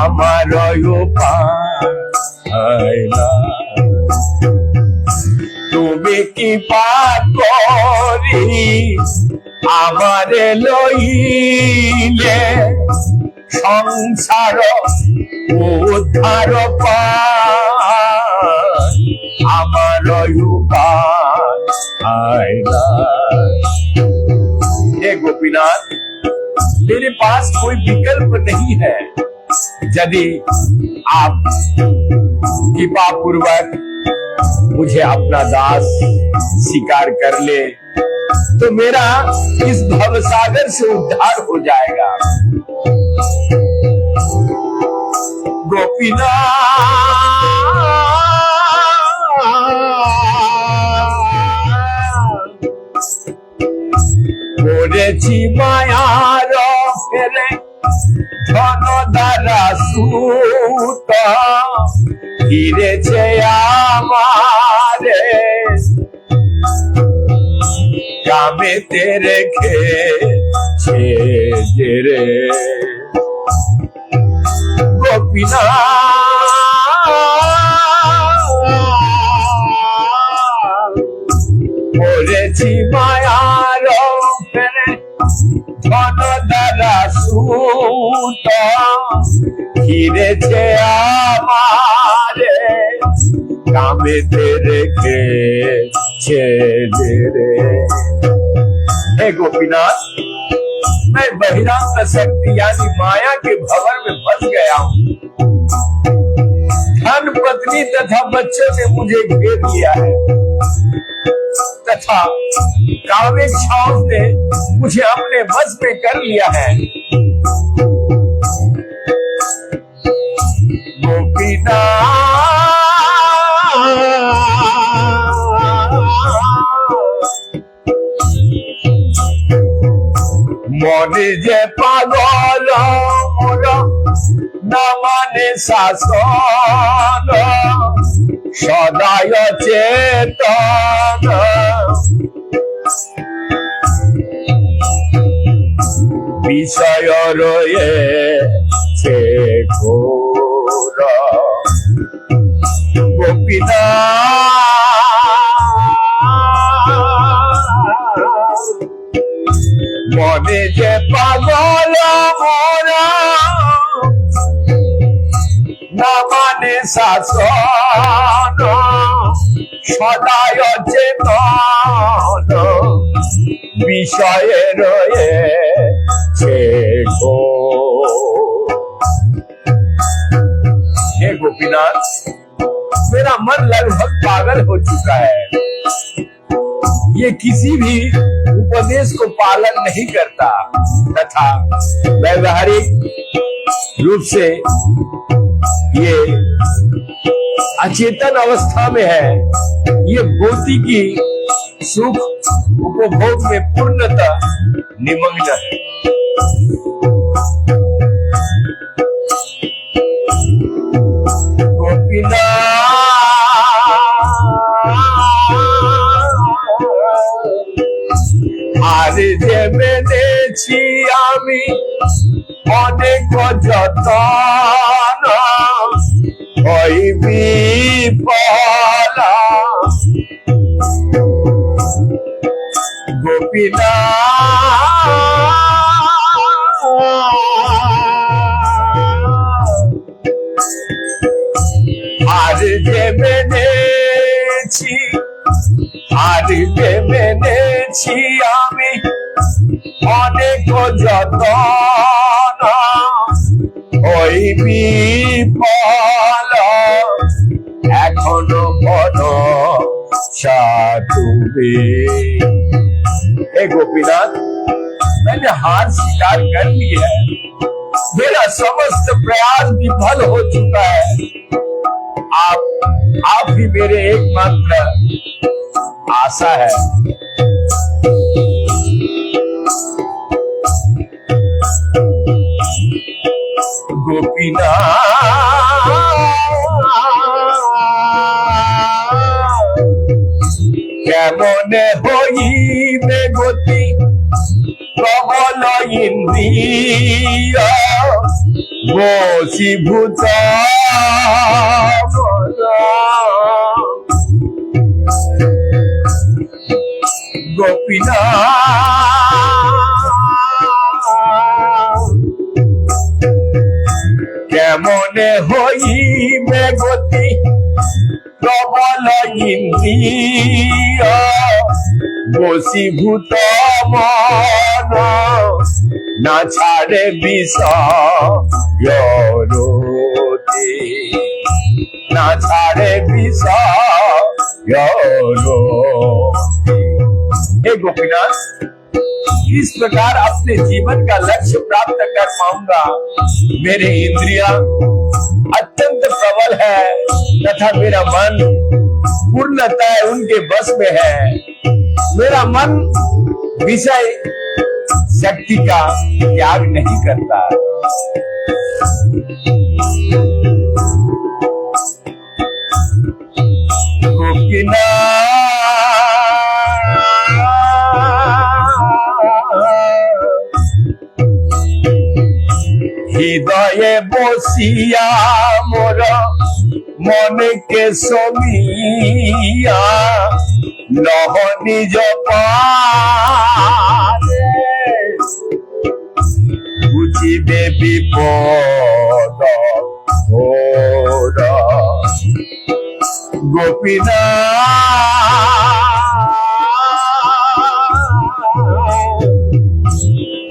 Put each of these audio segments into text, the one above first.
আমার উপায় না, তুমি কি পার করি আমারে লইলে, সংসার উদ্ধার পায় আমার उपाय ना। हे गोपीनाथ, मेरे पास कोई विकल्प नहीं है। यदि आप कृपा पूर्वक मुझे अपना दास स्वीकार कर ले तो मेरा इस भवसागर से उद्धार हो जाएगा। করেছি মায়ার ফেলে ধন দ্বারা সুত, ফিরেছে আমারে কামেতে রেখেছে যে রে। করেছি মায়ার ফেলে ধন দ্বারা সুত, ফিরেছে আমারে কামেতে রেখেছে রে। हे गोपीनाथ, मैं बहिरांग शक्ति यानी माया के भंवर में फंस गया हूँ। धन पत्नी तथा बच्चों ने मुझे घेर लिया है तथा कामेच्छाओं ने मुझे अपने बस में कर लिया है। মনে যে পাগল মোর না মানে শাসন, সদায় চেতন বিষয় রয়েছে ঘোর। গোপীনাথ, মনে যে পাগল মোরা না মানে শাসন, সদায় চেতন বিষয়ে রয়েছে ঘোর। हे गोपीनाथ, मेरा मन लगभग पागल हो चुका है। ये किसी भी उपदेश को पालन नहीं करता तथा व्यवहारिक रूप से ये अचेतन अवस्था में है। ये भौतिक की सुख उपभोग में पूर्णतः निमग्न है। আর যে মেনেছি আমি অনেক যতন, ওই বিফল গোপীনাথ। আর যে মেনেছি আমি অনেক যতন, ওই বিফল এখনো ভরসা তুমি। हे गोपीनाथ, मैंने हार स्वीकार कर ली है। मेरा समस्त प्रयास विफल हो चुका है। आप ही मेरे एकमात्र आशा है। गोपीनाथ, কেমনে হইবে গতি প্রবল ইন্দ্রিয় বশীভূত গোপীনাথ কেমনে হইবে গতি প্রবল ইন্দ্রিয় বশীভূত মন না ছাড়ে বিষয়রতি না ছাড়ে বিষয়रति। हे गोपीनाथ, इस प्रकार अपने जीवन का लक्ष्य प्राप्त कर पाऊंगा। मेरे इंद्रियां अत्यंत प्रबल है तथा मेरा मन पूर्णतः उनके बस में है। मेरा मन विषय शक्ति का त्याग नहीं करता। হৃদয়ে বসিয়া মোর মনকে সমিয়া লহ নিজ পারে বুঝিবে বিপদ ঘোর। গোপীনাথ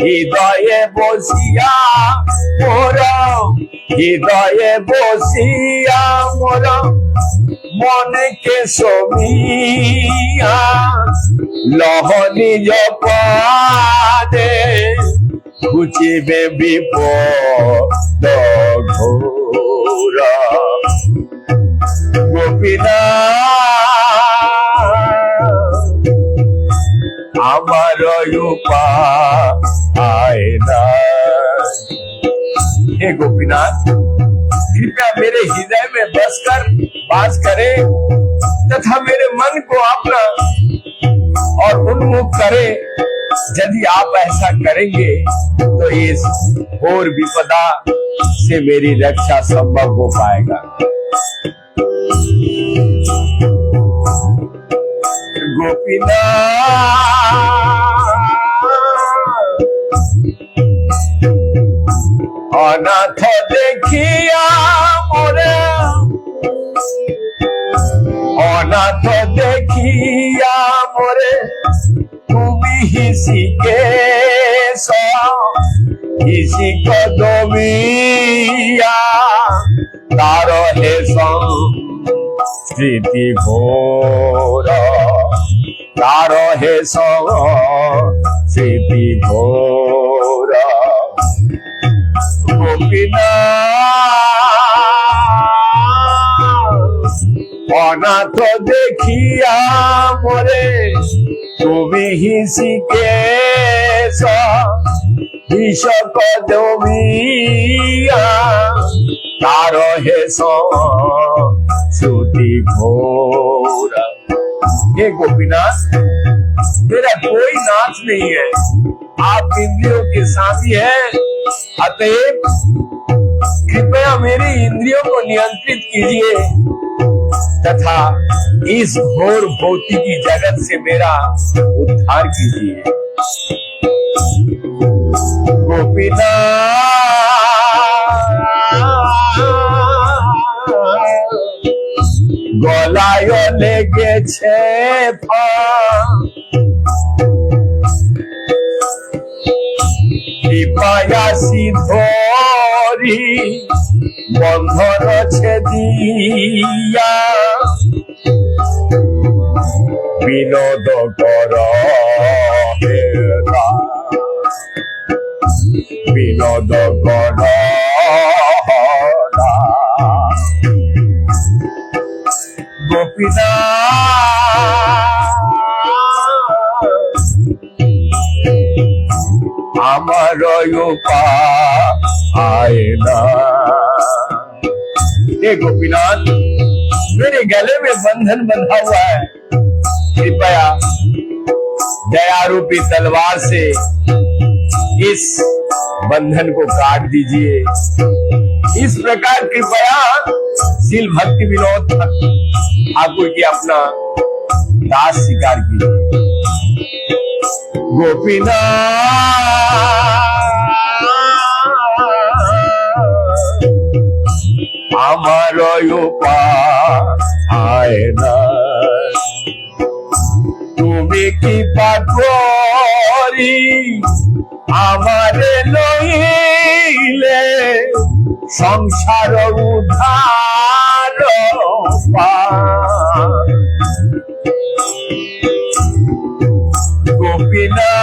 হৃদয়ে বসিয়া মোর হৃদয়ে বসিয়া মোর মনকে সমিয়া লহ নিজ পাদে বুঝিবে বিপদ ঘোর। গোপীনাথ আমার उपाय नहीं। हे गोपीनाथ, कृपया मेरे हृदय में बसकर वास करे तथा मेरे मन को अपना और उन्मुख करे। यदि आप ऐसा करेंगे तो इस घोर विपदा से मेरी रक्षा संभव हो पाएगा। गोपीनाथ अनाथ देखिया मोरे अनाथ देखिया मोरे তুমি হিসিকেশ হিসিক দবিয়া তার হেস স্মৃতি ঘোর তার হেস স্মৃতি ঘোর। গোপীনাথ অনাথ দেখিয়া মোরে তুমি হিসিকেশ হিসক দবিয়া তার হেস শ্রুতি ঘোর। हे गोपीनाथ, मेरा कोई नाथ नहीं है, आप इंद्रियों के साथी हैं। अतएव कृपया मेरी इंद्रियों को नियंत्रित कीजिए तथा इस घोर भौतिकी जगत से मेरा उद्धार कीजिए। गोपीनाथ গলায় লেগেছে কৃপায়াসি ধরি বন্ধন ছেদিয়া বিনোদ কর বিনোদ কর। गोपीनाथ আমার उपाय नहीं। हे गोपीनाथ, मेरे गले में बंधन बंधा हुआ है कृपया दया रूपी तलवार से इस बंधन को काट दीजिए। इस प्रकार कृपया शील भक्ति विनोद ठाकुर की अपना दास स्वीकार कीजिए। गोपीनाथ আমার উপায় নাই, তুমি কি পারি আমারে লইলে সংসার উদ্ধার গোপীনাথ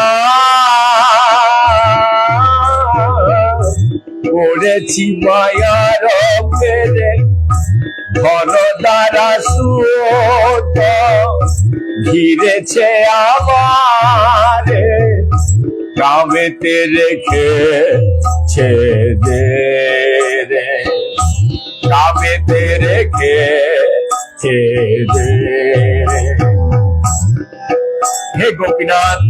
পড়েছি মায়ার ফেরে ঘন দ্বারা সুত ঘিরেছে আমারে কামেতে রেখেছে দে রে, কামেতে রেখেছে দে। हे गोपीनाथ,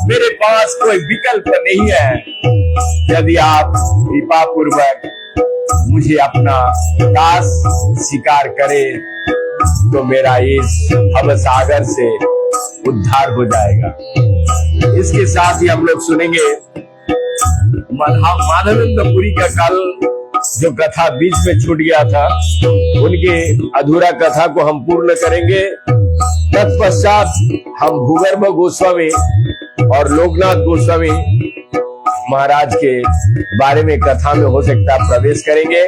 मेरे पास कोई विकल्प नहीं है। यदि आप कृपा पूर्वक मुझे अपना दास स्वीकार करें तो मेरा इस भवसागर से उद्धार हो जाएगा। इसके साथ ही हम लोग सुनेंगे माधवेंद्रपुरी का कल जो कथा बीच में छूट गया था, उनके अधूरा कथा को हम पूर्ण करेंगे। तत्पश्चात हम भूगर्भ गोस्वामी और लोकनाथ गोस्वामी महाराज के बारे में कथा में हो सकता प्रवेश करेंगे।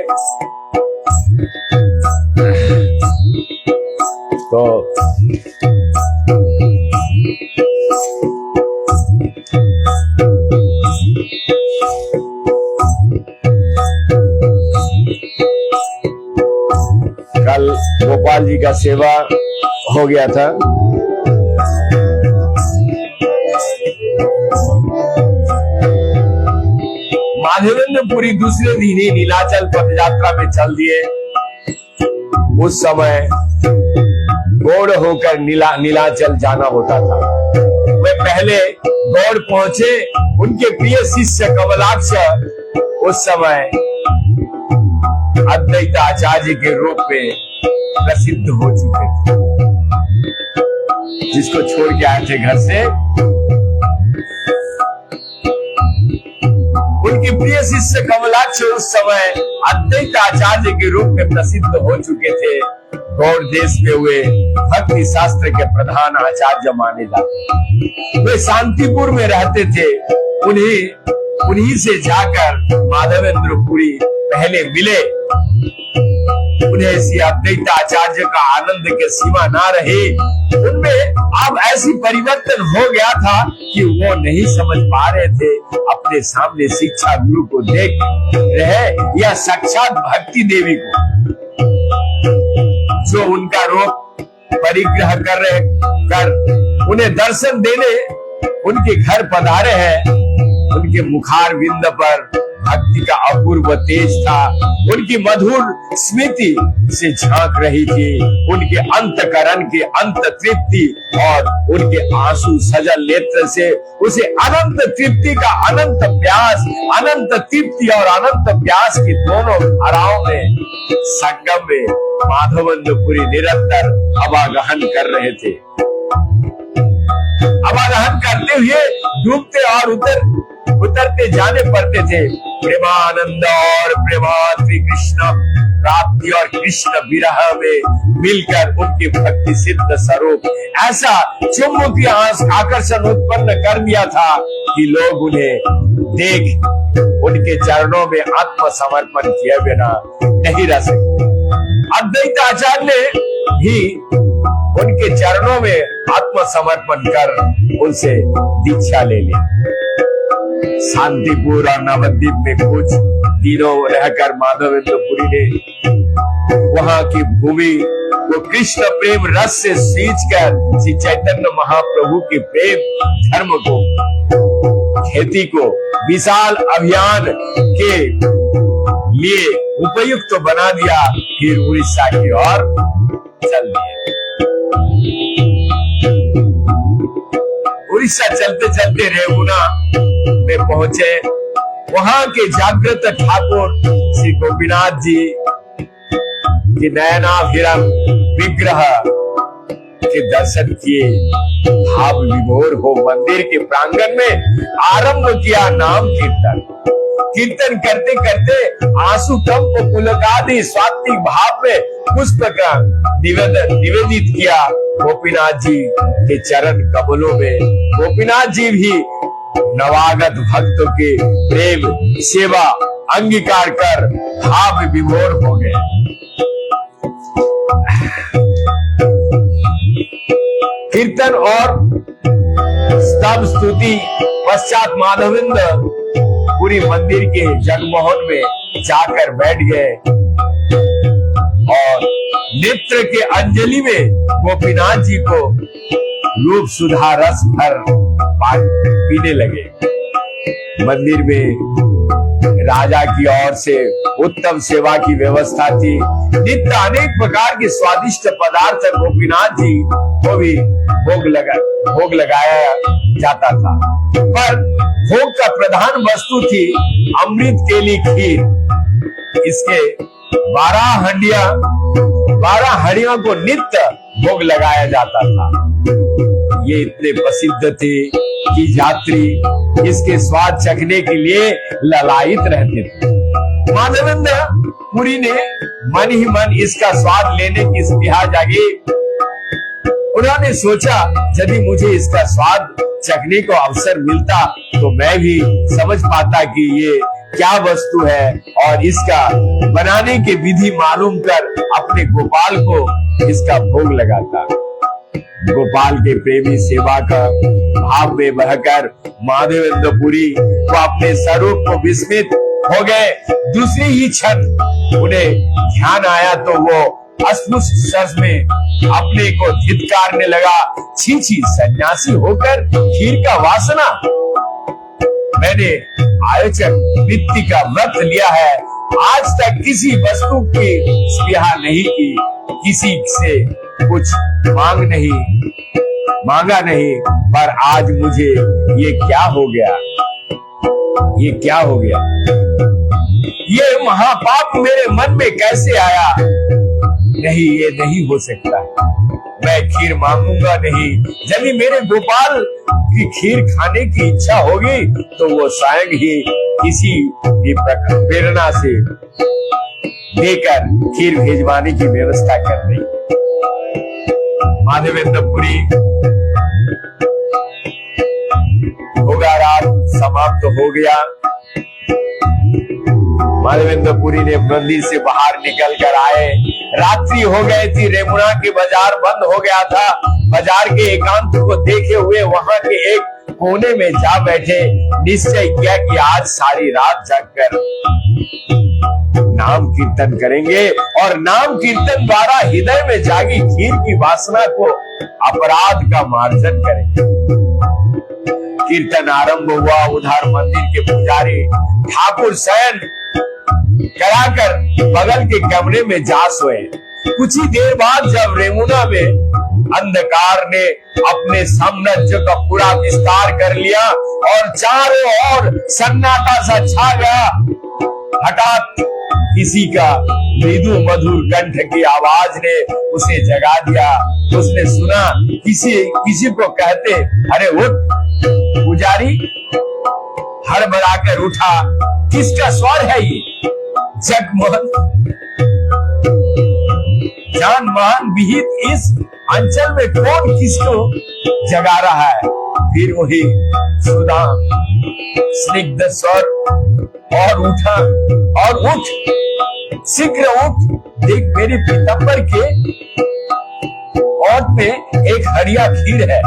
तो कल गोपाल जी का सेवा हो गया था। माधवेंद्रपुरी दूसरे दिन ही नीलाचल पद यात्रा में चल दिए। उस समय गौड़ होकर नीलाचल जाना होता था। वे पहले गौड़ पहुंचे। उनके प्रिय शिष्य कमलाक्ष उस समय अद्वैत आचार्य के रूप में प्रसिद्ध हो चुके थे। जिसको छोड़ के आए थे घर से, उनके प्रिय शिष्य कमलाक्ष उस समय अद्वैत आचार्य के रूप में प्रसिद्ध हो चुके थे। गौड़ देश में हुए भक्ति शास्त्र के प्रधान आचार्य माने जाते। वे शांतिपुर में रहते थे। उन्हीं से जाकर माधवेंद्रपुरी पहले मिले। उन्हें इसी अद्वैत आचार्य का आनंद के सीमा ना रही। उनमें अब ऐसी परिवर्तन हो गया था कि वो नहीं समझ पा रहे थे अपने सामने शिक्षा गुरु को देख रहे या साक्षात भक्ति देवी को, जो उनका रूप परिग्रह कर उन्हें दर्शन देने उनके घर पधारे हैं। उनके मुखार विंद पर भक्ति का अपूर्व तेज था। उनकी मधुर स्मृति से झांक रही थी उनके अंतकरण की अंत तृप्ति, और उनके आंसू सजल नेत्र से उसे अनंत तृप्ति का अनंत प्यास, अनंत तृप्ति और अनंत प्यास की दोनों धाराओं में संगम में माधवेंद्रपुरी निरंतर अवागहन कर रहे थे। अवागहन करते हुए डूबते और उतरते जाने पड़ते थे। प्रेमानंद और प्रेमाद्रि कृष्ण प्राप्ति और कृष्ण विरह में मिलकर उनके भक्ति सिद्ध स्वरूप ऐसा चुंबकीय आकर्षण उत्पन्न कर दिया था कि लोग उन्हें देख उनके चरणों में आत्मसमर्पण किए बिना नहीं रह सकते। अद्वैत आचार्य ने ही उनके चरणों में आत्मसमर्पण कर उनसे दीक्षा ले ली। शांतिपुर और नवद्वीप में कुछ दिनों रहकर माधवेंद्रपुरी ने वहां की भूमि को कृष्ण प्रेम रस से सींचकर श्री चैतन्य महाप्रभु के प्रेम धर्म को, खेती को विशाल अभियान के लिए उपयुक्त बना दिया। फिर उड़ीसा की ओर चल दिए। उड़ीसा चलते चलते रेमुना में पहुंचे। वहां के जागृत ठाकुर श्री गोपीनाथ जी के नयनाभिराम विग्रह के दर्शन किए। भाव विभोर हो मंदिर के प्रांगण में आरंभ किया नाम कीर्तन। कीर्तन करते करते आंसू कंप पुलकादि स्वात्विक भाव में पुष्प का निवेदित किया गोपीनाथ जी के चरण कमलों में। गोपीनाथ जी भी नवागत भक्तों के प्रेम सेवा अंगीकार कर भाव विभोर हो गए। कीर्तन और स्तव स्तुति पश्चात माधवेंद्र पूरी मंदिर के जगमोहन में जाकर बैठ गए और नेत्र के अंजलि में गोपीनाथ जी को रूप सुधा रस भर पीने लगे। मंदिर में राजा की ओर से उत्तम सेवा की व्यवस्था थी। नित्य अनेक प्रकार के स्वादिष्ट पदार्थ गोपीनाथ जी को भी भोग लगाया जाता था, पर भोग का प्रधान वस्तु थी अमृत केली खीर। इसके 12 हंडियों को नित्य भोग लगाया जाता था। ये इतने प्रसिद्ध थे कि यात्री इसके स्वाद चखने के लिए ललायित रहते थे। माधवेंद्र पुरी ने मन ही मन इसका स्वाद लेने की स्पृहा जागी। उन्होंने सोचा यदि मुझे इसका स्वाद चखने को अवसर मिलता तो मैं भी समझ पाता कि ये क्या वस्तु है और इसका बनाने की विधि मालूम कर अपने गोपाल को इसका भोग लगाता। गोपाल के प्रेमी सेवा का भाव में बहकर माधवेंद्र पुरी को अपने स्वरूप को विस्मित हो गए। दूसरी ही क्षण उन्हें ध्यान आया तो वो अस्फुट स्वर में अपने को धिक्कारने लगा। छी छी, सन्यासी होकर खीर का वासना। मैंने आयोजक वृत्ति का व्रत लिया है, आज तक किसी वस्तु की स्पृहा नहीं की, किसी से कुछ मांगा नहीं, पर आज मुझे ये क्या हो गया, ये क्या हो गया, ये महापाप मेरे मन में कैसे आया। नहीं, ये नहीं हो सकता, मैं खीर मांगूंगा नहीं। यदि मेरे गोपाल की खीर खाने की इच्छा होगी तो वो स्वयं ही किसी भी प्रेरणा से देकर खीर भेजवाने की व्यवस्था कर रही। माधवेंद्र पुरी होगा, रात समाप्त हो गया। माधवेंद्र पुरी ने मंदिर से बाहर निकल कर आए। रात्रि हो गई थी, रेमुना के बाजार बंद हो गया था। बाजार के एकांत को देखे हुए वहां के एक कोने में जा बैठे। निश्चय किया कि आज सारी रात जागकर नाम कीर्तन करेंगे और नाम कीर्तन द्वारा हृदय में जागी खीर की वासना को अपराध का मार्जन करेंगे। कीर्तन आरंभ हुआ। उधर मंदिर के पुजारी ठाकुर शयन कराकर बगल के कमरे में जा सोए। कुछ ही देर बाद जब रेमुना में अंधकार ने अपने साम्राज्य का पूरा विस्तार कर लिया और चारों ओर सन्नाटा सा छा गया, हठात किसी का मृदु मधुर कंठ की आवाज ने उसे जगा दिया। उसने सुना किसी को कहते, अरे उठ। पुजारी हड़बड़ाकर उठा। किसका स्वर है ये? जगमोहन जान मान विहित इस अंचल में कौन किसको जगा रहा है? फिर वही सुदाम स्निग्ध स्वर, और उठा और उठ, शीघ्र उठ। देख मेरी पीताम्बर के ओट में एक हरिया खीर है,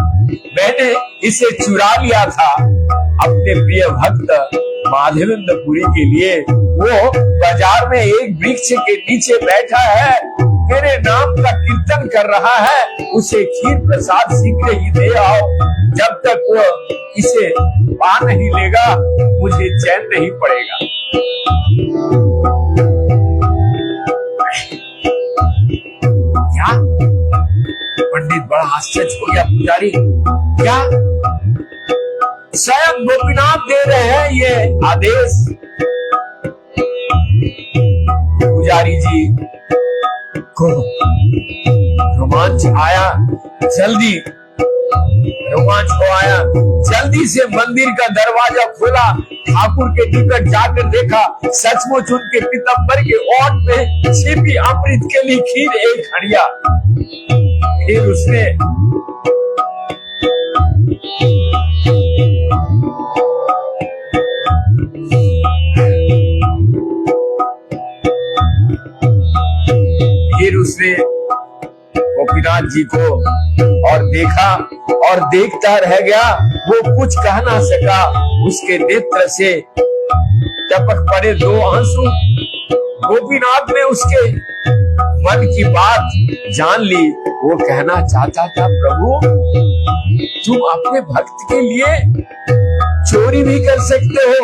मैंने इसे चुरा लिया था अपने प्रिय भक्त माधवेंद्र पुरी के लिए। वो बाजार में एक वृक्ष के नीचे बैठा है, मेरे नाम का कीर्तन कर रहा है। उसे खीर प्रसाद शीघ्र ही दे आओ। जब तक वो इसे पा नहीं लेगा मुझे चैन नहीं पड़ेगा। क्या? पंडित बड़ा आश्चर्य हो गया। पुजारी क्या? स्वयं गोपीनाथ दे रहे हैं ये आदेश। पुजारी जी को रोमांच आया, रोमांच को आया, जल्दी से मंदिर का दरवाजा खोला, ठाकुर के निकट जाकर देखा, सचमुच उनके पीतांबर के ओठ में छिपी अमृत के लिए खीर एक हड़िया। फिर उसने गोपीनाथ जी को और देखा और देखता रह गया। वो कुछ कह ना सका, उसके नेत्र से टपक पड़े 2 आंसू। गोपीनाथ ने उसके मन की बात जान ली। वो कहना चाहता था, प्रभु तुम अपने भक्त के लिए चोरी भी कर सकते हो।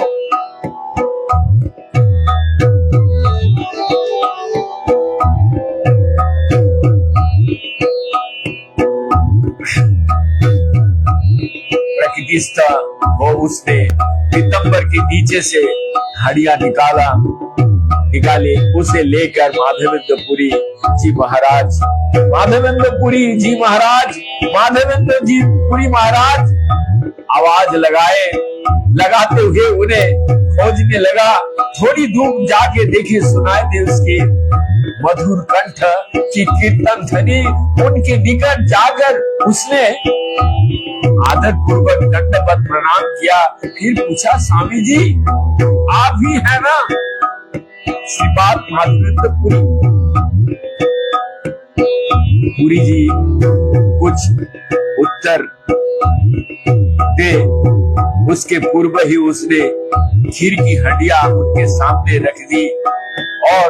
वो उसने पीतंबर के नीचे से हड़िया निकाले, उसे लेकर माधवेंद्रपुरी जी महाराज आवाज लगाते हुए उन्हें खोजने लगा। थोड़ी दूर जाके देखी, सुनाई दे उसके मधुर कंठ की कीर्तन ध्वनि। उनके निकट जाकर उसने आदर पूर्वक दंडवत प्रणाम किया। फिर पूछा, स्वामी जी आप ही है ना श्रीपाद माधवेंद्रपुरी? पुरी जी कुछ उत्तर दे उसके पूर्व ही उसने खीर की हड्डियां उनके सामने रख दी और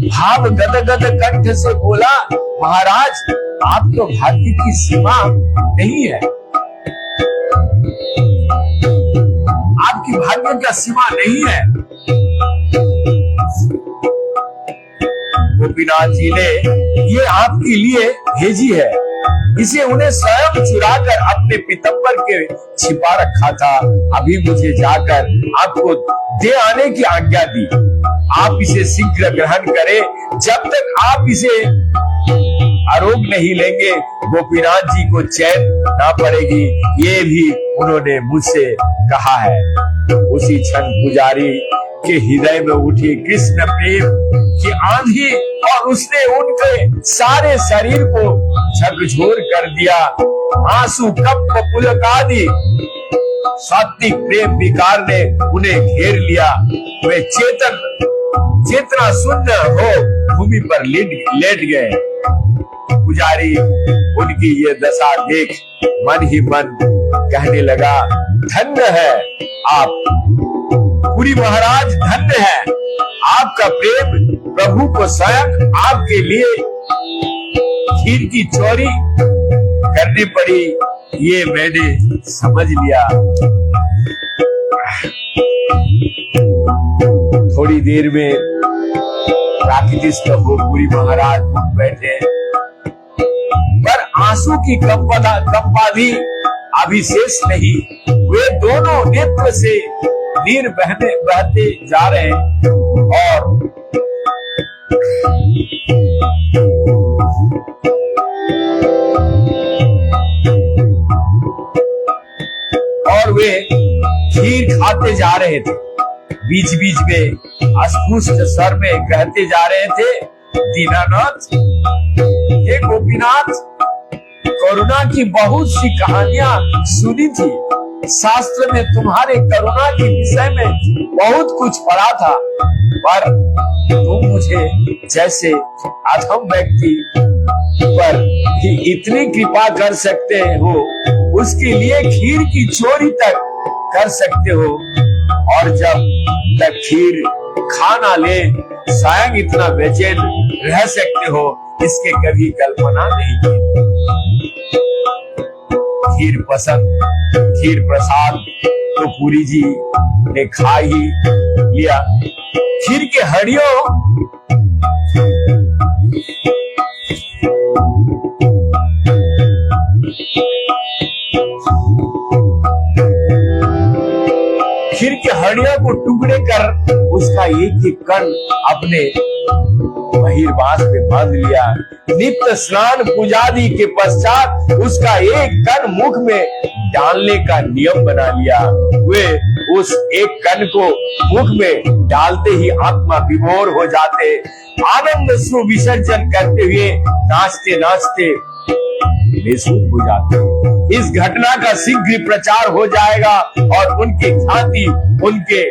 भाव गदगद कंठ से बोला, महाराज आप तो भाग्य की सीमा नहीं है, आपकी भाग्य का सीमा नहीं है। गोपीनाथ जी ने ये आपके लिए भेजी है, इसे उन्हें स्वयं चुराकर अपने पीतंबर के छिपा रखा था। अभी मुझे जाकर आपको दे आने की आज्ञा दी। आप इसे शीघ्र ग्रहण करें। जब तक आप इसे आरोग नहीं लेंगे गोपीनाथ जी को चैन ना पड़ेगी, ये भी उन्होंने मुझसे कहा है। उसी क्षण पुजारी के हृदय में उठी कृष्ण प्रेम की आंधी और उसने उनके सारे शरीर को झकझोर कर दिया। आंसू कप पुलकादि सात्विक प्रेम विकार ने उन्हें घेर लिया। वे चेतना शून्य हो भूमि पर लेट गए। पुजारी उनकी ये दशा देख मन ही मन कहने लगा, धन्य है आप पुरी महाराज, धन्य है आपका प्रेम। प्रभु को स्वयं आपके लिए खीर की चोरी करनी पड़ी, ये मैंने समझ लिया। थोड़ी देर में प्राकृतिक हो पुरी महाराज उठ बैठे, पर आंसू की कंपा भी अभी शेष नहीं। वे दोनों नेत्र से नीर बहते जा रहे और वे खीर खाते जा रहे थे। बीच बीच में अस्पष्ट स्वर में कहते जा रहे थे, दीनानाथ, हे गोपीनाथ, करुणा की बहुत सी कहानियां सुनी थी, शास्त्र में तुम्हारे करुणा के विषय में बहुत कुछ पढ़ा था, पर तुम मुझे जैसे अधम व्यक्ति पर ही इतनी कृपा कर सकते हो, उसके लिए खीर की चोरी तक कर सकते हो, और जब तक खीर खा ना ले स्वयं इतना बेचैन रह सकते हो, इसके कभी कल्पना नहीं की। खीर प्रसाद तो पुरी जी ने खा ही लिया। खीर के हड्डियों खीर की हड्डियों को टुकड़े कर उसका एक एक कण अपने बहिर्वास में बांध लिया। नित्य स्नान पूजादि के पश्चात उसका एक कण मुख में डालने का नियम बना लिया। वे उस एक कण को मुख में डालते ही आत्मा विभोर हो जाते, आनंद स्व विसर्जन करते हुए नाचते नाचते बेसुध हो जाते। इस घटना का शीघ्र प्रचार हो जाएगा और उनकी ख्याति उनके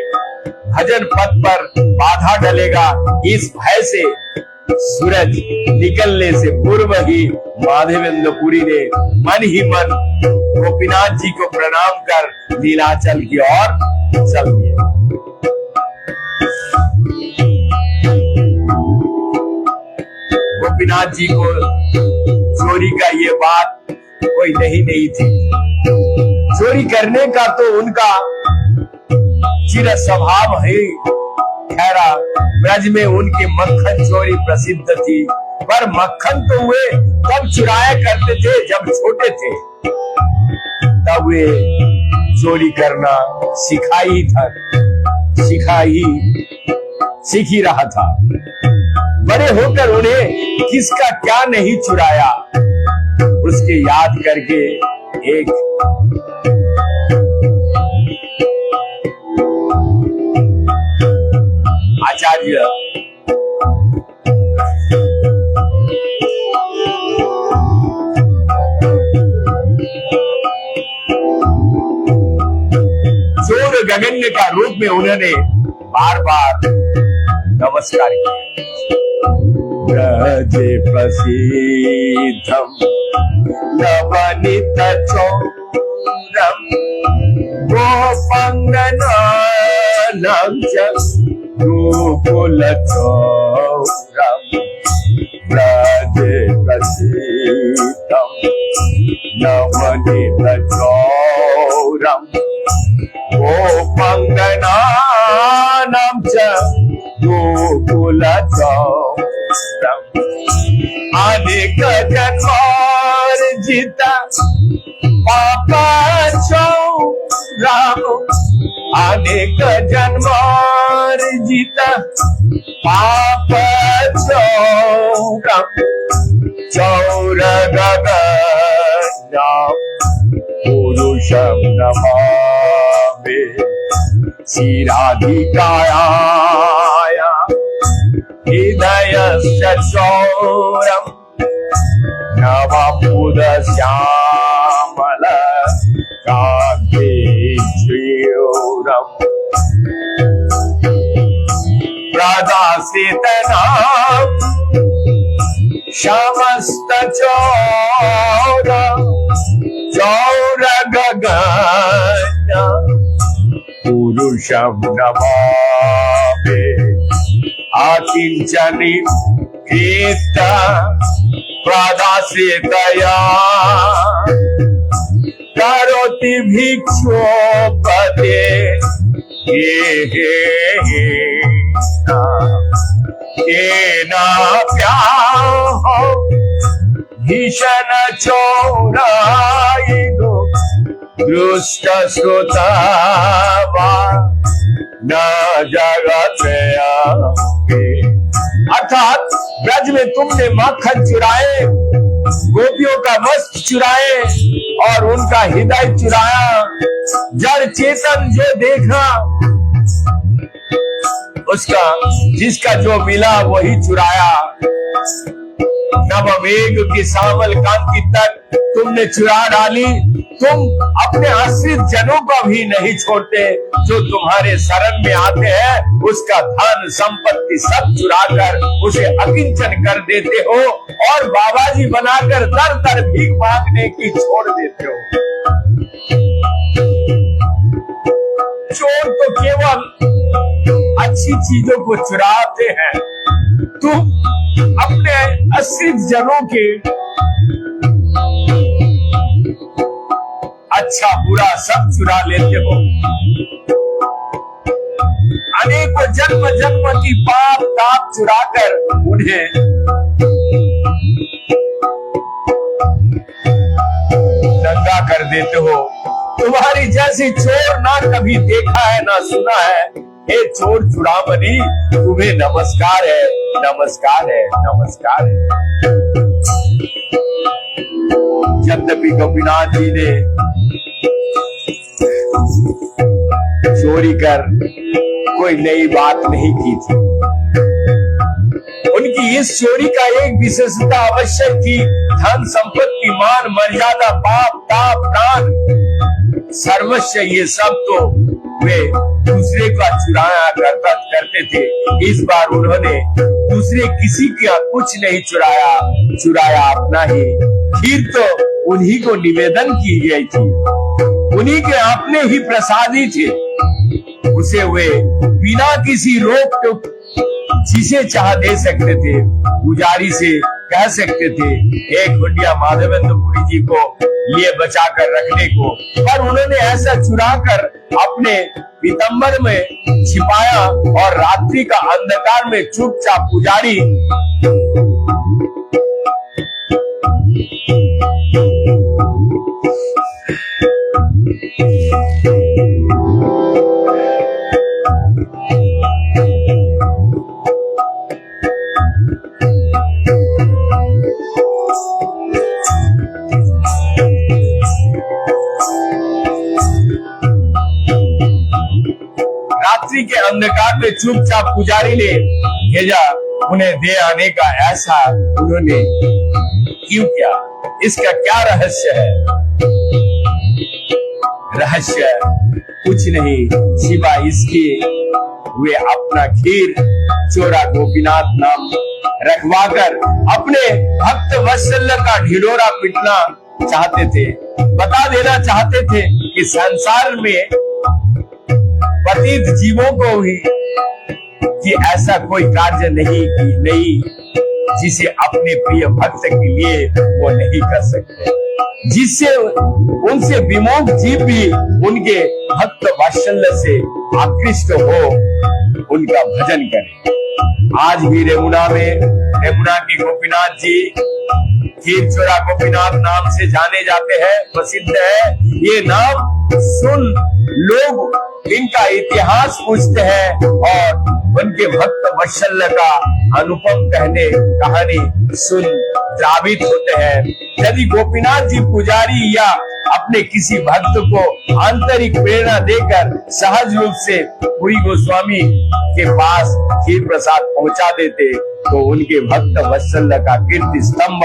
भजन पथ पर बाधा डलेगा। इस भय से सूरज निकलने से पूर्व ही माधवेंद्रपुरी ने मन ही मन गोपीनाथ जी को प्रणाम कर नीलाचल की ओर चल दिए। गोपीनाथ जी को चोरी का ये बात कोई नहीं थी। चोरी करने का तो उनका चिर स्वभाव है। खैरा ब्रज में उनके मक्खन चोरी प्रसिद्ध थी, पर मक्खन तो वे तब चुराया करते थे जब छोटे थे, तब वे चोरी करना सीख ही रहा था। बड़े होकर उन्हें किसका क्या नहीं चुराया, उसके याद करके एक आचार्य चोर गगन्य का रूप में उन्होंने बार बार नमस्कार किया। ब्रज प्रसिद्धम नवनीत चौरम गोपांगनानां च गोकुल चौरम ब्रज प्रसिद्धम नवनीत चौरम गोपांगनानां च गोकुल चौरम अनेक जन्मार्जित पाप चौरम अनेक जन्मार्जित पाप चौरम चौर गगनम पुरुषम नमामि शिराधिकाय हृदयस्य चौरम नवमुद श्यामल कान्ते चौरम प्रदासितनाम समस्त चौर चौर गगन पुरुषम नमामि आकिंचनि कृत प्रदासितया करोति भिक्षोपदे प्याहो भीषण चौराइदो दृष्ट श्रोतावा न जगत अर्थात ब्रज में तुमने माखन चुराए, गोपियों का वस्त्र चुराए और उनका हृदय चुराया। जड़ चेतन जो देखा उसका जिसका जो मिला वही चुराया। नवमेघ की श्यामल कांति तक तुमने चुरा डाली। तुम अपने आश्रित जनों को भी नहीं छोड़ते, जो तुम्हारे शरण में आते हैं उसका धन संपत्ति सब चुराकर उसे अकिंचन कर देते हो और बाबाजी बनाकर दर दर भीख मांगने की छोड़ देते हो। चोर तो केवल अच्छी चीजों को चुराते हैं, तुम अपने आश्रित जनों के अच्छा बुरा सब चुरा लेते हो। अनेकों जन्म जन्म की पाप ताप चुराकर उन्हें नंगा कर देते हो। तुम्हारी जैसी चोर ना कभी देखा है ना सुना है। हे चोर चुड़ामणि, तुम्हें नमस्कार है, नमस्कार है, नमस्कार है। यद्यपि गोपीनाथ जी ने चोरी कर कोई नई बात नहीं की थी, उनकी इस चोरी का एक विशेषता अवश्य थी। धन संपत्ति मान मर्यादा पाप ताप प्राण सर्वस्व, ये सब तो वे दूसरे का चुराया करते थे। इस बार उन्होंने दूसरे किसी का कुछ नहीं चुराया अपना ही। खीर तो उन्हीं को निवेदन की गई थी, उन्हीं के अपने ही प्रसादी थे। उसे वे बिना किसी रोक टोक जिसे चाह दे सकते थे। पुजारी से कह सकते थे एक घुंडिया माधवेंद्रपुरी जी को लिए बचा कर रखने को, पर उन्होंने ऐसा चुरा कर अपने पीतम्बर में छिपाया और रात्रि का अंधकार में चुपचाप पुजारी के अंधकार में चुपचाप पुजारी ने भेजा उन्हें दे आने का। ऐसा उन्होंने क्यों किया? इसका क्या रहस्य है? रहस्य कुछ नहीं सिवाय इसके वे अपना खीर चोरा गोपीनाथ नाम रखवाकर अपने भक्त वत्सल का ढिढोरा पीटना चाहते थे। बता देना चाहते थे कि संसार में पतित जीवों को ही कि ऐसा कोई कार्य नहीं जिसे अपने प्रिय भक्त के लिए वो नहीं कर सकते, जिससे उनसे विमुख जीव भी उनके भक्त वात्सल्य से आकृष्ट हो उनका भजन करें। आज भी रेमुना के गोपीनाथ जी खीर चोरा गोपीनाथ नाम से जाने जाते हैं, प्रसिद्ध है। ये नाम सुन लोग इनका इतिहास पूछते हैं और उनके भक्त वत्सल का अनुपम कहानी सुन द्रावित होते हैं। यदि गोपीनाथ जी पुजारी या अपने किसी भक्त को आंतरिक प्रेरणा देकर सहज रूप से पुरी गोस्वामी के पास खीर प्रसाद पहुंचा देते तो उनके भक्त वत्सल का कीर्ति स्तंभ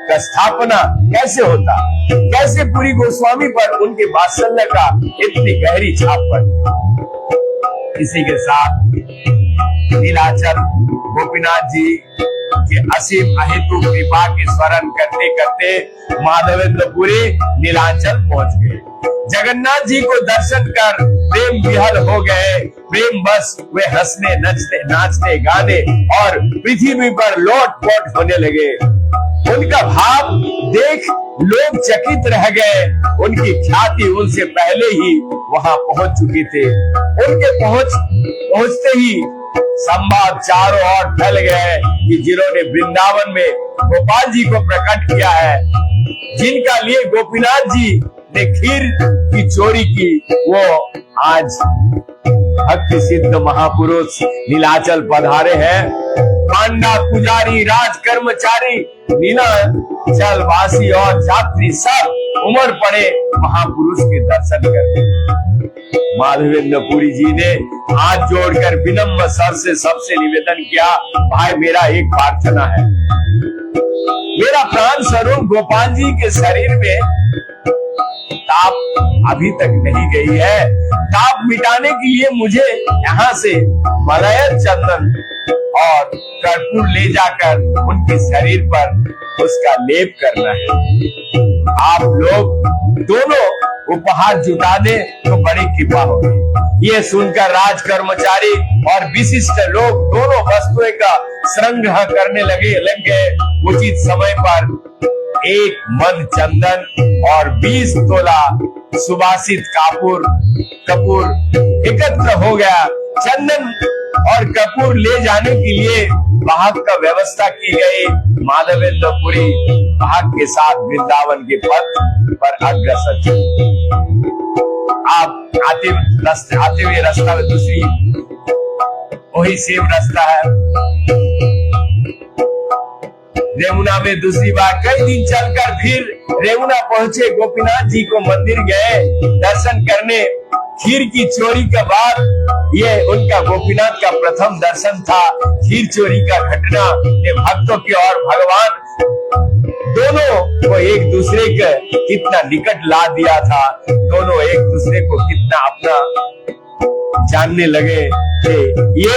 का स्थापना कैसे होता? कैसे पुरी गोस्वामी पर उनके वात्सल्य का इतनी गहरी छाप पड़ती? इसी के साथ नीलाचल गोपीनाथ जी के असीम अहेतु कृपा के स्मरण करते करते माधवेंद्रपुरी नीलाचल पहुंच गए। जगन्नाथ जी को दर्शन कर प्रेम विहल हो गए। प्रेम बस वे हंसने नाचते गाने और पृथ्वी पर लोट पोट होने लगे। उनका भाव देख लोग चकित रह गए। उनकी ख्याति उनसे पहले ही वहां पहुंच चुकी थी। उनके पहुंचते ही संवाद चारों ओर फैल गए कि जिन्होंने वृंदावन में गोपाल जी को प्रकट किया है, जिनका लिए गोपीनाथ जी ने खीर की चोरी की, वो आज भक्ति सिद्ध महापुरुष नीलाचल पधारे हैं। पांडा पुजारी राज कर्मचारी नीलाचल वासी और यात्री सब उमड़ पड़े महापुरुष के दर्शन करने। माधवेंद्रपुरी जी ने हाथ जोड़कर विनम्र स्वर से सबसे निवेदन किया, भाई मेरा एक प्रार्थना है। मेरा प्राण स्वरूप गोपाल जी के शरीर में ताप अभी तक नहीं गई है। ताप मिटाने के लिए मुझे यहाँ से मलय चंदन और कर्पूर ले जाकर उनके शरीर पर उसका लेप करना है। आप लोग दोनों उपहार जुटा दे तो बड़ी कृपा होगी। ये सुनकर राज कर्मचारी और विशिष्ट लोग दोनों वस्तुएं का संग्रह करने लग गए। उचित समय पर एक मन चंदन और 20 तोला सुवासित कपूर एकत्र हो गया। चंदन और कपूर ले जाने के लिए वाहक का व्यवस्था की गई। माधवेंद्रपुरी वाहक के साथ वृंदावन के पथ पर अग्रसर चले। आते हुए रास्ता में दूसरी वही सेम रास्ता है। रेमुना में दूसरी बार कई दिन चलकर फिर रेमुना पहुंचे। गोपीनाथ जी को मंदिर गए दर्शन करने। खीर की चोरी के बाद ये उनका गोपीनाथ का प्रथम दर्शन था। खीर चोरी का घटना ने भक्तों की और भगवान दोनों को एक दूसरे के कितना निकट ला दिया था। दोनों एक दूसरे को कितना अपना जानने लगे थे। ये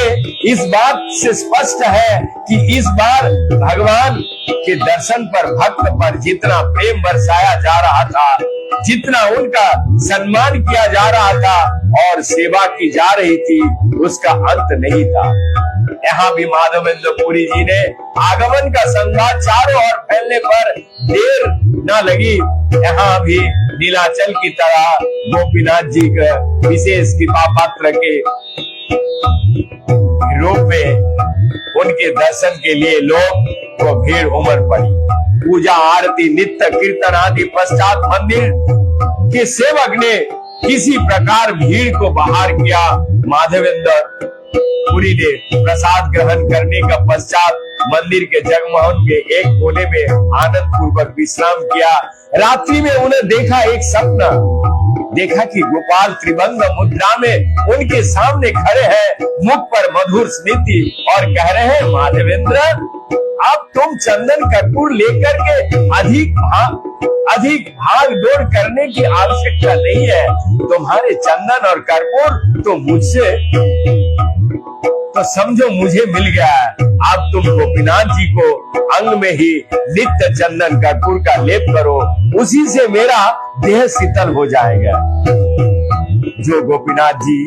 इस बात से स्पष्ट है कि इस बार भगवान के दर्शन पर भक्त पर जितना प्रेम बरसाया जा रहा था, जितना उनका सम्मान किया जा रहा था और सेवा की जा रही थी, उसका अंत नहीं था। यहाँ भी माधवेंद्र पुरी जी ने आगमन का संवाद चारों ओर फैलने पर देर न लगी। यहाँ भी नीलाचल की तरह गोपीनाथ जी का विशेष कृपा पात्र के रूप में उनके दर्शन के लिए लोग को भीड़ उमड़ पड़ी। पूजा आरती नित्य कीर्तन आदि पश्चात मंदिर के सेवक ने किसी प्रकार भीड़ को बाहर किया। माधवेंद्र पुरी ने प्रसाद ग्रहण करने का पश्चात मंदिर के जगमोहन के एक कोने में आनंद पूर्वक विश्राम किया। रात्रि में उन्हें देखा एक सपना देखा कि गोपाल त्रिभंग मुद्रा में उनके सामने खड़े हैं, मुख पर मधुर स्मृति और कह रहे हैं, माधवेंद्र अब तुम चंदन कर्पूर लेकर के अधिक भाग दौड़ करने की आवश्यकता नहीं है। तुम्हारे चंदन और कर्पूर तो मुझसे तो समझो मुझे मिल गया है। अब तुम गोपीनाथ जी को अंग में ही नित्य चंदन कर्पूर का लेप करो, उसी से मेरा देह शीतल हो जाएगा। जो गोपीनाथ जी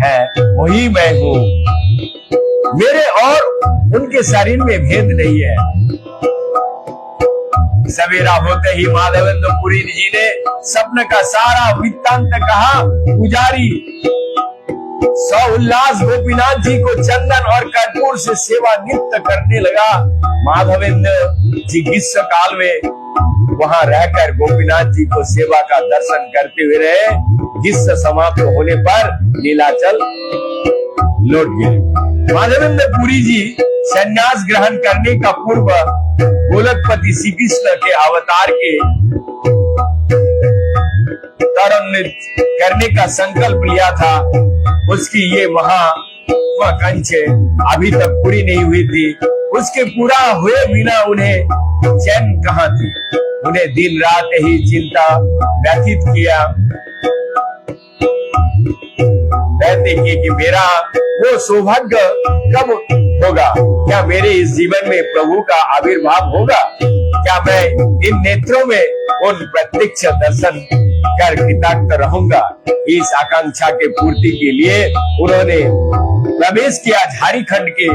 है वही मैं हूँ, मेरे और उनके शरीर में भेद नहीं है। सवेरा होते ही माधवेंद्र पुरी जी ने स्वप्न का सारा वृत्तांत कहा। पुजारी उल्लास गोपीनाथ जी को चंदन और कर्पूर से सेवा नित्य करने लगा। माधवेंद्र जी ग्रीष्म काल में वहां रहकर गोपीनाथ जी को सेवा का दर्शन करते हुए रहे। ग्रीष्म समाप्त होने पर नीलाचल लौट गए। माधवेंद्र पुरी जी संन्यास ग्रहण करने का पूर्व गोलकपति श्री कृष्ण के अवतार के तरंगित करने का संकल्प लिया था। उसकी ये महत्वाकांक्षा अभी तक पूरी नहीं हुई थी। उसके पूरा हुए बिना उन्हें चैन कहाँ थी। उन्हें दिन रात ही चिंता व्यथित किया रहते कि मेरा वो सौभाग्य कब होगा। क्या मेरे इस जीवन में प्रभु का आविर्भाव होगा? क्या मैं इन नेत्रों में उन प्रत्यक्ष दर्शन कर कृतज्ञ रहूंगा? इस आकांक्षा के पूर्ति के लिए उन्होंने प्रवेश किया झारखंड के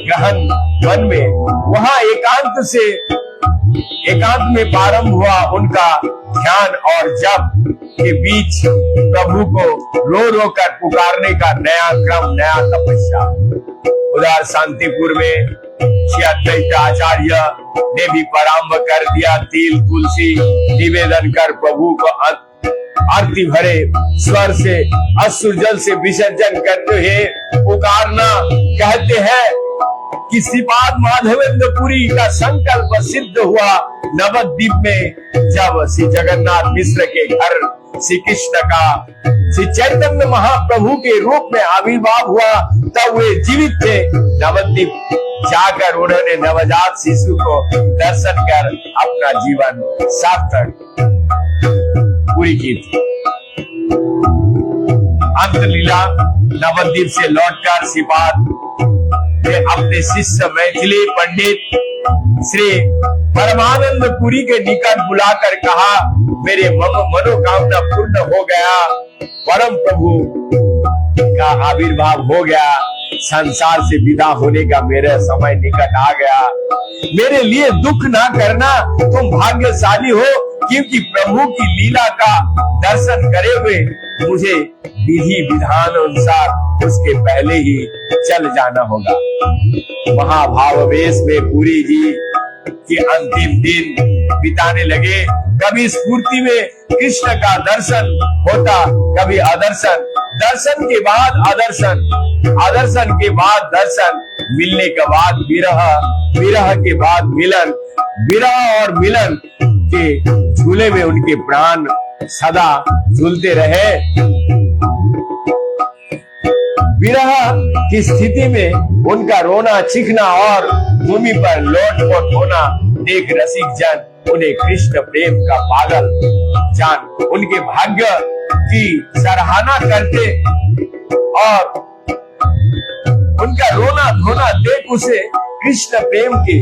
गहन वन में। वहां एकांत में प्रारंभ हुआ उनका ध्यान और जप के बीच प्रभु को रो रो कर पुकारने का नया क्रम, नया तपस्या। उधर शांतिपुर में आचार्य ने भी प्रारंभ कर दिया। तिल तुलसी निवेदन कर प्रभु को आरती भरे स्वर से अश्रु जल से विसर्जन करते हुए पुकारना। कहते हैं कि श्रीपाद माधवेंद्र पुरी का संकल्प सिद्ध हुआ नवद्वीप में। जब श्री जगन्नाथ मिश्र के घर श्री कृष्ण का श्री चैतन्य महाप्रभु के रूप में आविर्भाव हुआ, तब वे जीवित थे। नवद्वीप जाकर उन्होंने नवजात शिशु को दर्शन कर अपना जीवन सार्थक पूरी की थी। अंत लीला नवद्वीप से लौटकर श्रीपाद ने अपने शिष्य मैथिली पंडित श्री परमानंद पुरी के निकट बुलाकर कहा, मेरे मनोकामना पूर्ण हो गया, परम प्रभु का आविर्भाव हो गया, संसार से विदा होने का मेरा समय निकट आ गया। मेरे लिए दुख ना करना, तुम भाग्यशाली हो, क्योंकि प्रभु की लीला का दर्शन करे हुए मुझे विधि विधान अनुसार उसके पहले ही चल जाना होगा। महाभावावेश में पुरी जी के अंतिम दिन बिताने लगे। कभी स्फूर्ति में कृष्ण का दर्शन होता, कभी अदर्शन, दर्शन के बाद आदर्शन, आदर्शन के बाद दर्शन, मिलने के बाद विरह, विरह के बाद मिलन, विरह और मिलन के झूले में उनके प्राण सदा झूलते रहे। विरह की स्थिति में उनका रोना, चीखना और भूमि पर लोट-पोट होना देख रसिक जन उन्हें कृष्ण प्रेम का पागल जान उनके भाग्य की सराहना करते और उनका रोना धोना देख उसे कृष्ण प्रेम के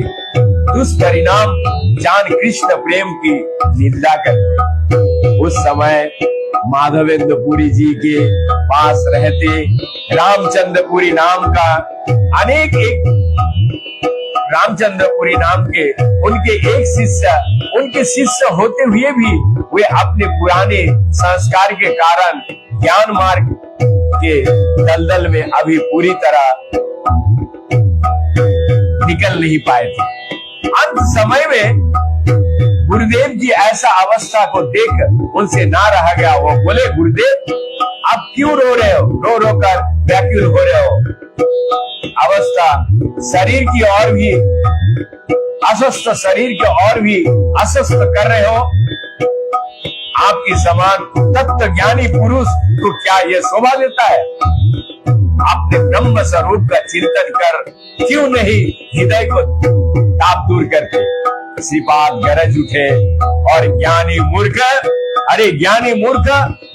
दुष्परिणाम जान कृष्ण प्रेम की निंदा करते। उस समय माधवेंद्रपुरी जी के पास रहते रामचंद्रपुरी नाम का अनेक रामचंद्रपुरी नाम के उनके एक शिष्य, उनके शिष्य होते हुए भी वे अपने पुराने संस्कार के कारण ज्ञान मार्ग के दलदल में अभी पूरी तरह निकल नहीं पाए थे। अंत समय में गुरुदेव जी ऐसा अवस्था को देख उनसे ना रहा गया। वो बोले, गुरुदेव आप क्यों रो रहे हो, रो रो कर व्याकुल हो रहे हो, अवस्था शरीर की और भी अस्वस्थ, शरीर के और भी अस्वस्थ कर रहे हो। आपकी समान तत्व ज्ञानी पुरुष को क्या यह शोभा देता है? अपने ब्रह्म स्वरूप का चिंतन कर क्यों नहीं हृदय को ताप दूर करते? श्रीपाद गरज उठे और ज्ञानी मूर्ख, अरे ज्ञानी मूर्ख,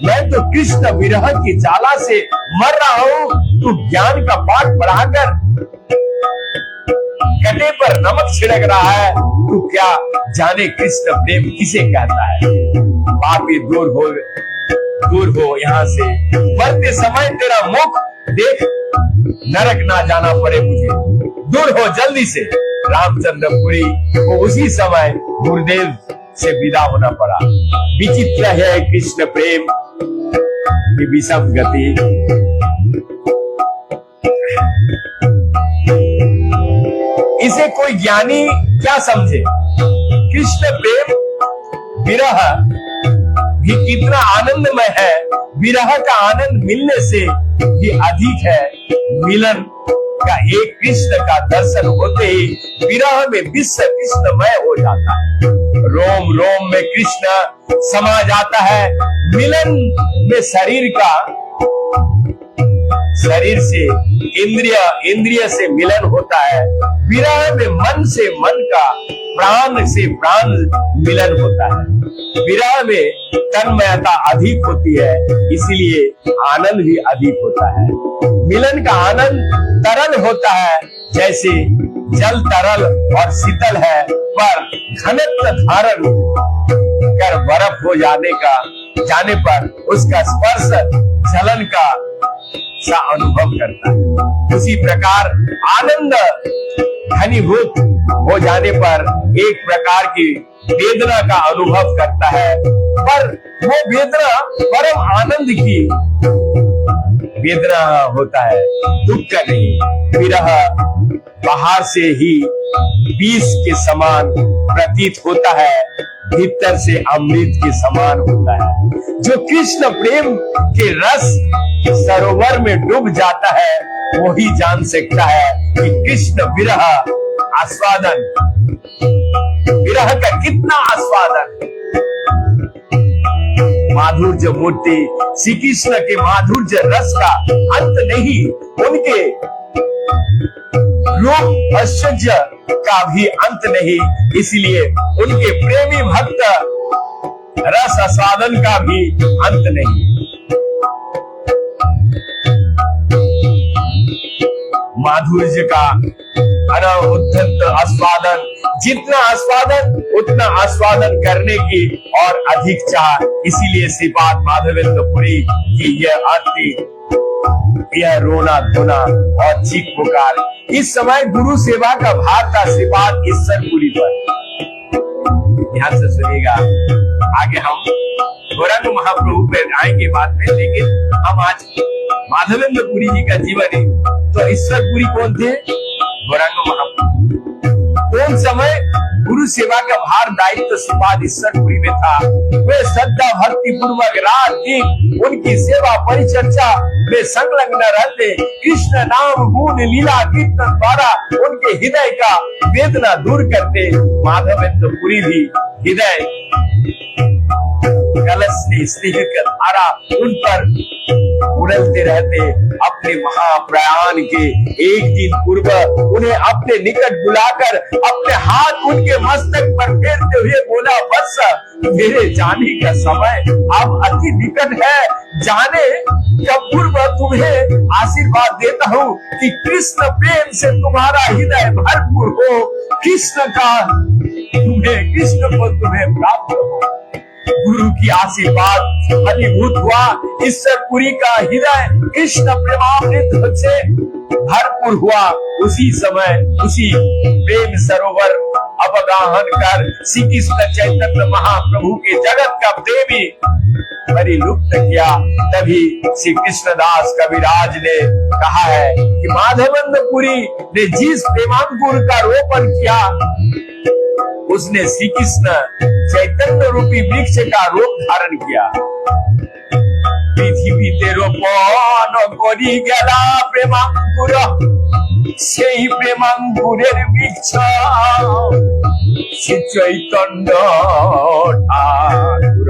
मैं तो कृष्ण विरह की ज्वाला से मर रहा हूँ, तू ज्ञान का पाठ पढ़ाकर गड्ढे पर नमक छिड़क रहा है। तू क्या जाने कृष्ण प्रेम किसे कहता है? पापी दूर हो यहाँ से, मरते समय तेरा मुख देख नरक ना जाना पड़े मुझे, दूर हो जल्दी से। रामचंद्रपुरी को उसी समय गुरुदेव से विदा होना पड़ा। विचित्र है कृष्ण प्रेम की विषम गति। इसे कोई ज्ञानी क्या समझे? कृष्ण प्रेम विरह भी कितना आनंदमय है, विरह का आनंद मिलने से भी अधिक है। मिलन का एक कृष्ण का दर्शन होते ही विरह में विश्व कृष्णमय हो जाता है। रोम रोम में कृष्ण समा जाता है। मिलन में शरीर से इंद्रिय से मिलन होता है। विरह में मन से मन का, प्राण से प्राण मिलन होता है। विरह में तन्मयता अधिक होती है, इसलिए आनंद भी अधिक होता है। मिलन का आनंद तरल होता है, जैसे जल तरल और शीतल है, पर घनत्व धारण कर बर्फ हो जाने पर उसका स्पर्श जलन का सा अनुभव करता है। उसी प्रकार आनंद घनीभूत हो जाने पर एक प्रकार की वेदना का अनुभव करता है, पर वो वेदना परम आनंद की वेदना होता है, दुख का नहीं। विरह बाहर से ही विष के समान प्रतीत होता है, भीतर से अमृत के समान होता है। जो कृष्ण प्रेम के रस सरोवर में डूब जाता है, वही जान सकता है कि कृष्ण विरह आस्वादन, विरह का कितना आस्वादन। माधुर्य मूर्ति श्री कृष्ण के माधुर्य रस का अंत नहीं, उनके रूप ऐश्वर्य का भी अंत नहीं, इसलिए उनके प्रेमी भक्त रस आस्वादन का भी अंत नहीं। माधुर्य का अनउद्धत आस्वादन, जितना आस्वादन उतना आस्वादन करने की और अधिक चाह, इसीलिए श्रीपाद माधवेंद्रपुरी की यह रोना धोना और चीख पुकार। इस समय गुरु सेवा का भार था श्रीपाद ईश्वरपुरी पर। ध्यान से सुनिएगा, आगे हम गौरांग महाप्रभु पे आएंगे बाद में, लेकिन हम आज माधवेंद्रपुरी जी का जीवन है। तो ईश्वरपुरी कौन थे? गौरांग महाप्रभु। कौन समय गुरु सेवा का भार दायित्व श्रीपाद ईश्वरपुरी में था। वे श्रद्धा भक्ति पूर्वक रात दिन उनकी सेवा परिचर्चा वे संलग्न रहते। कृष्ण नाम गुण लीला कीर्तन द्वारा उनके हृदय का वेदना दूर करते। माधवेंद्र पुरी भी हृदय कलश से स्नेह का धारा उन पर उड़लते रहते। अपने महाप्रयाण के एक दिन पूर्व उन्हें अपने निकट बुलाकर अपने हाथ उनके मस्तक पर फेरते हुए बोला, बस मेरे जाने का समय अब अति निकट है। जाने का पूर्व तुम्हें आशीर्वाद देता हूँ कि कृष्ण प्रेम से तुम्हारा हृदय भरपूर हो, कृष्ण को तुम्हें प्राप्त हो। गुरु की आशीर्वाद फलीभूत हुआ। ईश्वरपुरी का हृदय कृष्ण प्रेमामृत से भरपूर हुआ। उसी समय उसी प्रेम सरोवर अवगाहन कर श्री कृष्ण चैतन्य महाप्रभु के जगत का प्रेमी परिलुप्त किया। तभी श्री कृष्णदास कविराज ने कहा है कि माधवेंद्र पुरी ने जिस प्रेमांकुर का रोपण किया उसने श्री कृष्ण चैतन्य रूपी वृक्ष का रूप धारण किया। पृथ्वीते रोपण करी गेला प्रेमांकुर, সেই প্রেমাঙ্কুরের বৃক্ষ শ্রী চৈতন্য ঠাকুর।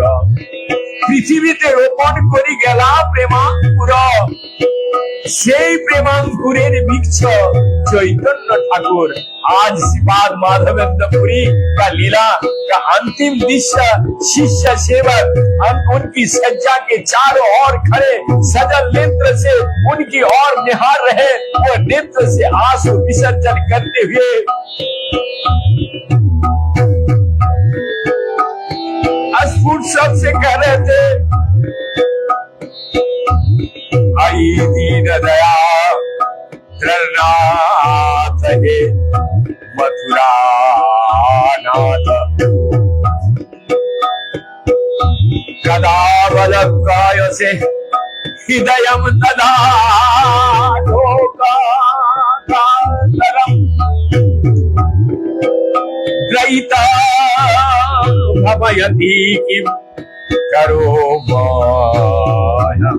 পৃথিবীতে রোপণ করি গেলা প্রেমাঙ্কুর, সেই প্রেমাঙ্কুরের বৃক্ষ चैतन्य ठाकुर। आज श्रीपाद माधवेंद्र पुरी का लीला का अंतिम दृश्य शिष्य सेवक उनकी सज्जा के चारों ओर खड़े सजल नेत्र से उनकी ओर निहार रहे। वो नेत्र से आंसू विसर्जन करते हुए अस्फुट शब्द से कह रहे थे, आई दीन दया नाथ हे मथुरा नाथ, कदा बलकाय से हृदयम तदा लोकान्तरम ग्रहीता भवयति किम करो माया।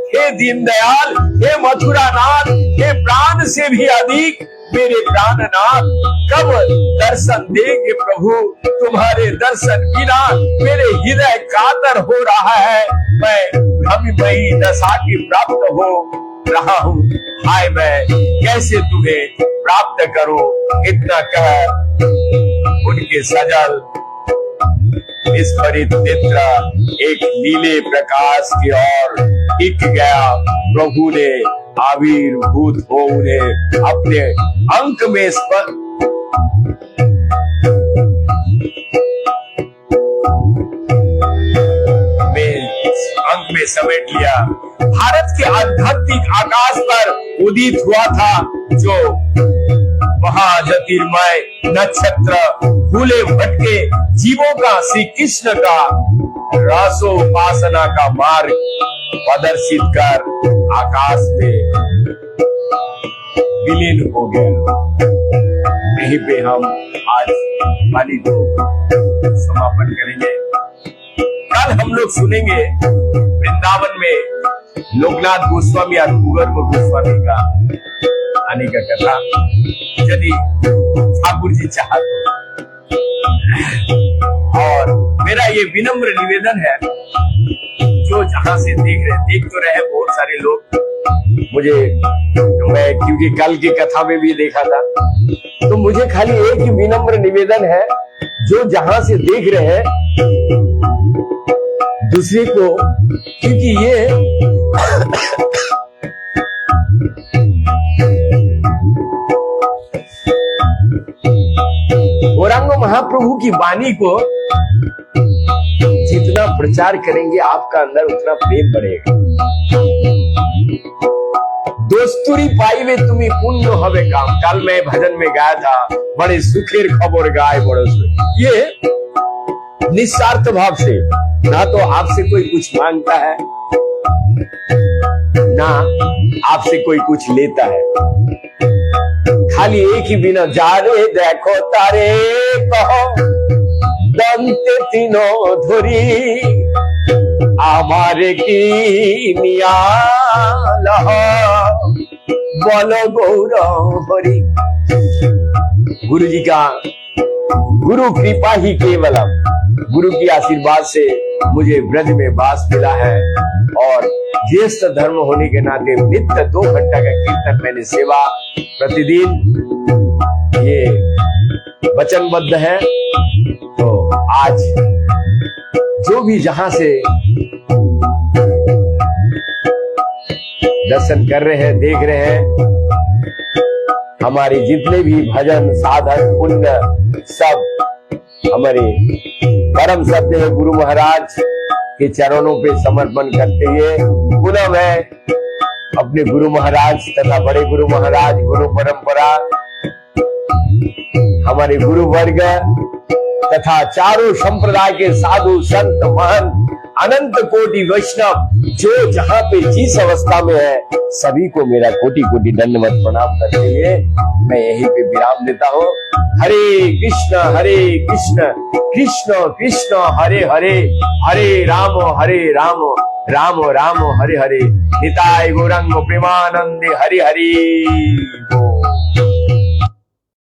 हे दीनदयाल, हे मथुरानाथ, हे प्राण से भी अधिक मेरे प्राणनाथ, कब दर्शन देंगे प्रभु? तुम्हारे दर्शन बिना मेरे हृदय कातर हो रहा है। मैं भ्रममयी दशा की प्राप्त हो रहा हूँ। हाय मैं कैसे तुम्हें प्राप्त करूं? इतना कह उनके सजल विस्फारित नेत्र एक नीले प्रकाश की ओर टिक गया। प्रभु ने आविर्भूत हो उन्हें अपने अंक में समेट लिया। भारत के आध्यात्मिक आकाश पर उदित हुआ था जो महाज्योतिर्मय नक्षत्र भूले भटके जीवों का श्री कृष्ण का रसोपासना का मार्ग प्रदर्शित कर आकाश में विलीन हो गया। यहीं पे हम आज वाणी को समापन करेंगे। कल हम लोग सुनेंगे वृंदावन में लोकनाथ गोस्वामी और भूगर्भ गोस्वामी का आने का कथा, यदि ठाकुर जी चाहते। और मेरा ये विनम्र निवेदन है, जो जहां से देख तो रहे बहुत सारे लोग मुझे, मैं क्योंकि कल की कथा में भी देखा था, तो मुझे खाली एक ही विनम्र निवेदन है, जो जहां से देख रहे हैं दूसरे को, क्योंकि ये गौरांग महाप्रभु की वाणी को जितना प्रचार करेंगे आपका अंदर उतना प्रेम बढ़ेगा। दोस्तुरी पाइवे तुम्हें पुण्य हवे काम, कल मैं भजन में गाया था, बड़े सुखेर खबर गाय बड़ो ये निस्वार्थ भाव से, ना तो आपसे कोई कुछ मांगता है ना आपसे कोई कुछ लेता है, खाली एक ही बिना जा रे देखो तारे कहो दंते तीनों धरी आमारे की नियाल बोलो गौरव हरि। गुरु जी का गुरु कृपा ही केवलम, गुरु की आशीर्वाद से मुझे ब्रज में वास मिला है और ज्येष्ठ धर्म होने के नाते नित्य 2 घंटा का कीर्तन मैंने सेवा प्रतिदिन ये वचनबद्ध है। तो आज जो भी जहां से दर्शन कर रहे हैं, देख रहे हैं, हमारे जितने भी भजन साधन पुण्य सब हमारे परम सत्य गुरु महाराज के चरणों पे समर्पण करते हुए पुनः मैं अपने गुरु महाराज तथा बड़े गुरु महाराज, गुरु परंपरा, हमारे गुरु वर्ग तथा चारों संप्रदाय के साधु संत महंत अनंत कोटि वैष्णव जो जहां पे जिस अवस्था में है सभी को मेरा कोटि कोटि दंडवत प्रणाम करते हुए मैं यहीं पे विराम देता हूँ। हरे कृष्ण कृष्ण कृष्ण हरे हरे, हरे राम राम राम हरे हरे। निताय गौरंग प्रेमानंदे हरि हरि।